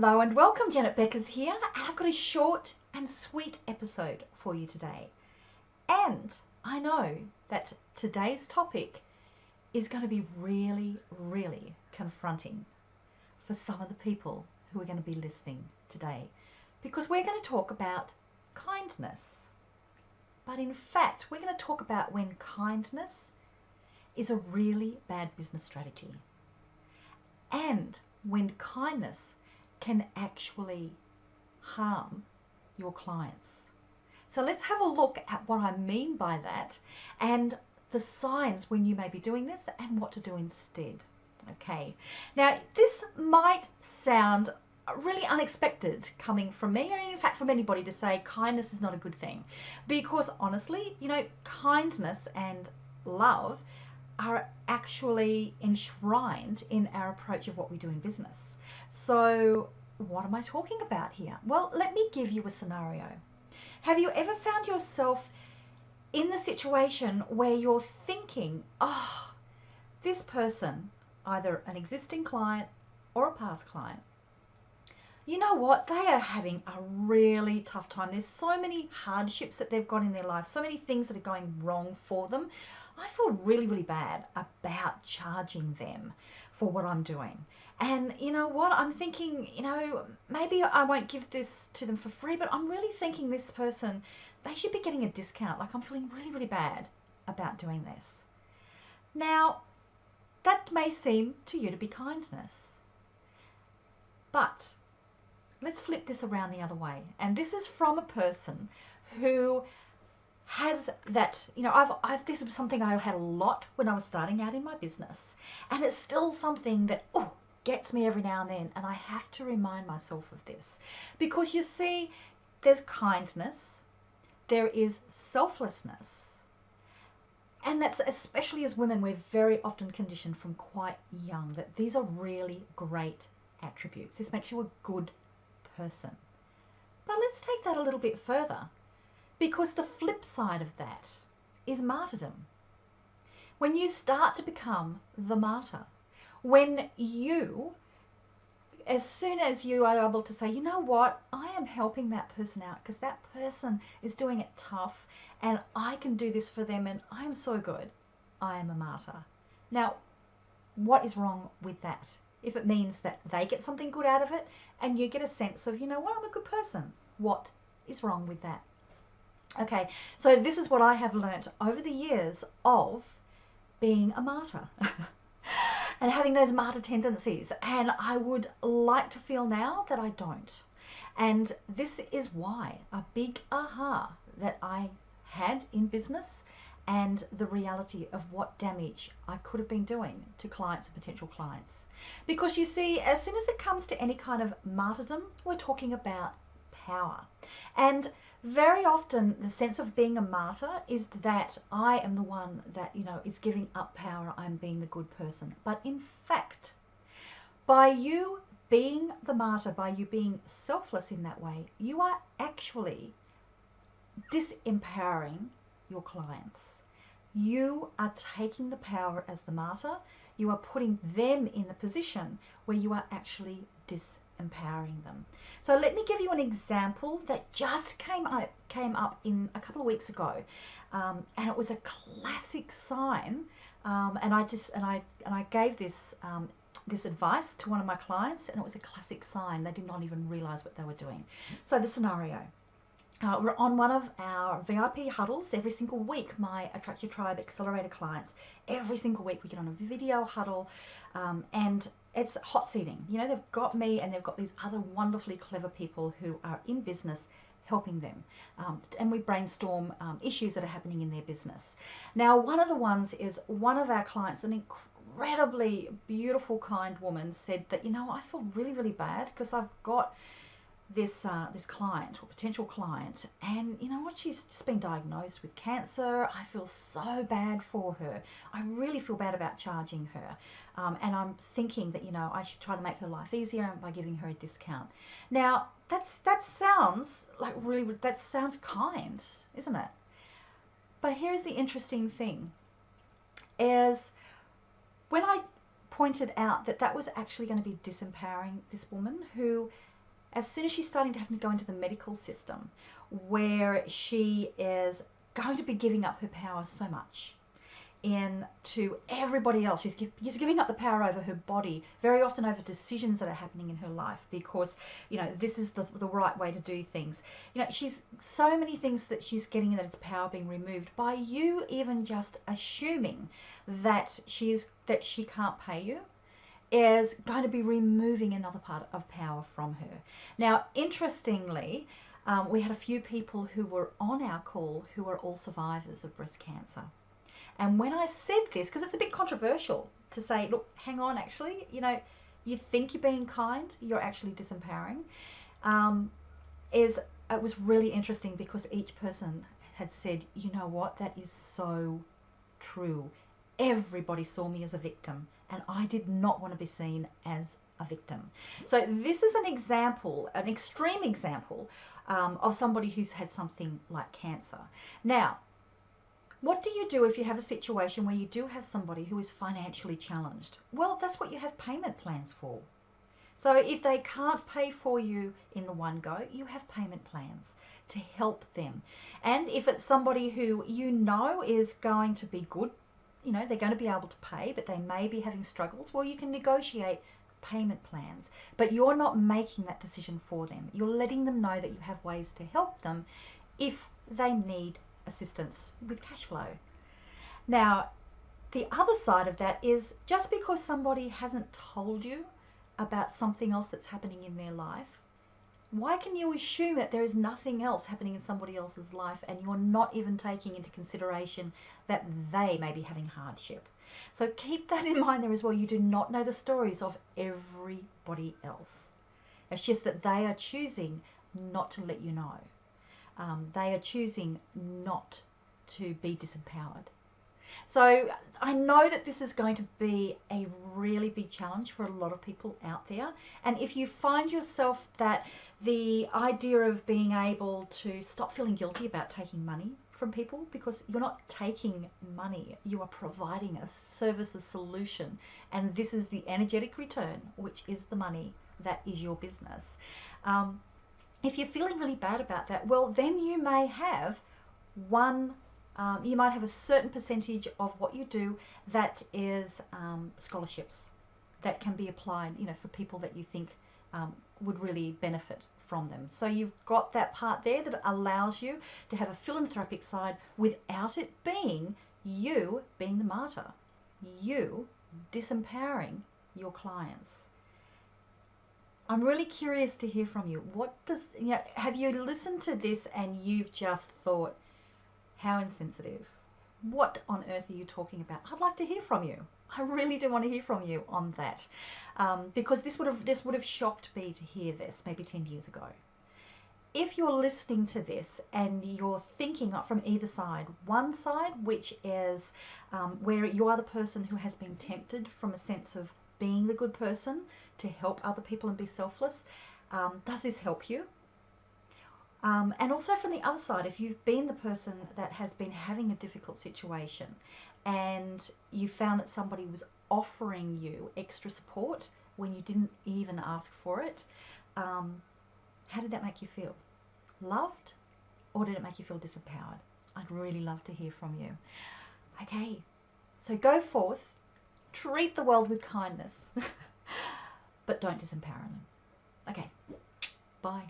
Hello and welcome, Janet Beckers here, and I've got a short and sweet episode for you today. And I know that today's topic is going to be really, really confronting for some of the people who are going to be listening today, because we're going to talk about kindness. But in fact, we're going to talk about when kindness is a really bad business strategy, and when kindness can actually harm your clients. So let's have a look at what I mean by that and the signs when you may be doing this and what to do instead. Okay, now this might sound really unexpected coming from me, or in fact from anybody, to say kindness is not a good thing, because honestly, kindness and love are actually enshrined in our approach of what we do in business. So what am I talking about here? Well, let me give you a scenario. Have you ever found yourself in the situation where you're thinking, oh, this person, either an existing client or a past client, you know what, they are having a really tough time. There's so many hardships that they've got in their life, so many things that are going wrong for them. I feel really, really bad about charging them for what I'm doing. And you know what, I'm thinking, maybe I won't give this to them for free, but I'm really thinking this person, they should be getting a discount. Like, I'm feeling really, really bad about doing this. Now, that may seem to you to be kindness, but let's flip this around the other way. And this is from a person who has that, this is something I had a lot when I was starting out in my business. And it's still something that, gets me every now and then. And I have to remind myself of this. Because you see, there's kindness, there is selflessness. And that's, especially as women, we're very often conditioned from quite young that these are really great attributes. This makes you a good person. But let's take that a little bit further, because the flip side of that is martyrdom. When you start to become the martyr, when you, as soon as you are able to say, you know what, I am helping that person out because that person is doing it tough and I can do this for them and I am so good, I am a martyr. Now, what is wrong with that? If it means that they get something good out of it and you get a sense of, you know what, I'm a good person, what is wrong with that? Okay, so this is what I have learnt over the years of being a martyr and having those martyr tendencies. And I would like to feel now that I don't. And this is why a big aha that I had in business, and the reality of what damage I could have been doing to clients and potential clients. Because you see, as soon as it comes to any kind of martyrdom, we're talking about power. And very often the sense of being a martyr is that I am the one that, is giving up power, I'm being the good person. But in fact, by you being the martyr, by you being selfless in that way, you are actually disempowering your clients. You are taking the power as the martyr. You are putting them in the position where you are actually disempowering them. So let me give you an example that just came up in a couple of weeks ago, and it was a classic sign. And I gave this this advice to one of my clients, and it was a classic sign. They did not even realize what they were doing. So the scenario. We're on one of our VIP huddles every single week, my Attract Your Tribe Accelerator clients. Every single week we get on a video huddle, and it's hot seating. They've got me and they've got these other wonderfully clever people who are in business helping them. And we brainstorm issues that are happening in their business. Now, one of the ones is one of our clients, an incredibly beautiful, kind woman, said that, I feel really, really bad because I've got this client or potential client, and you know what, she's just been diagnosed with cancer. I feel so bad for her. I really feel bad about charging her, and I'm thinking that I should try to make her life easier by giving her a discount. Now that sounds like that sounds kind, isn't it? But here's the interesting thing, is when I pointed out that was actually going to be disempowering this woman who as soon as she's starting to have to go into the medical system, where she is going to be giving up her power so much to everybody else. She's giving up the power over her body, very often over decisions that are happening in her life, because, you know, this is the right way to do things. You know, she's so many things that she's getting, that it's power being removed by you even just assuming that she can't pay you, is going to be removing another part of power from her. Now, interestingly, we had a few people who were on our call who are all survivors of breast cancer. And when I said this, because it's a bit controversial to say, look, hang on, actually, you know, you think you're being kind, you're actually disempowering, it was really interesting, because each person had said, you know what, that is so true. Everybody saw me as a victim, and I did not want to be seen as a victim. So this is an example, an extreme example of somebody who's had something like cancer. Now, what do you do if you have a situation where you do have somebody who is financially challenged? Well, that's what you have payment plans for. So if they can't pay for you in the one go, you have payment plans to help them. And if it's somebody who you know is going to be good, you know, they're going to be able to pay, but they may be having struggles, well, you can negotiate payment plans, but you're not making that decision for them. You're letting them know that you have ways to help them if they need assistance with cash flow. Now, the other side of that is, just because somebody hasn't told you about something else that's happening in their life, why can you assume that there is nothing else happening in somebody else's life, and you're not even taking into consideration that they may be having hardship? So keep that in mind there as well. You do not know the stories of everybody else. It's just that they are choosing not to let you know. They are choosing not to be disempowered. So I know that this is going to be a really big challenge for a lot of people out there. And if you find yourself that the idea of being able to stop feeling guilty about taking money from people, because you're not taking money, you are providing a service, a solution, and this is the energetic return, which is the money that is your business. If you're feeling really bad about that, well, then you may have you might have a certain percentage of what you do that is scholarships that can be applied, you know, for people that you think would really benefit from them. So you've got that part there that allows you to have a philanthropic side without it being you being the martyr, you disempowering your clients. I'm really curious to hear from you. Have you listened to this and you've just thought, how insensitive? What on earth are you talking about? I'd like to hear from you. I really do want to hear from you on that, because this would have shocked me to hear this maybe 10 years ago. If you're listening to this and you're thinking from either side, one side which is where you are the person who has been tempted from a sense of being the good person to help other people and be selfless, does this help you? And also from the other side, if you've been the person that has been having a difficult situation and you found that somebody was offering you extra support when you didn't even ask for it, how did that make you feel? Loved? Or did it make you feel disempowered? I'd really love to hear from you. Okay, so go forth, treat the world with kindness, but don't disempower them. Okay, bye.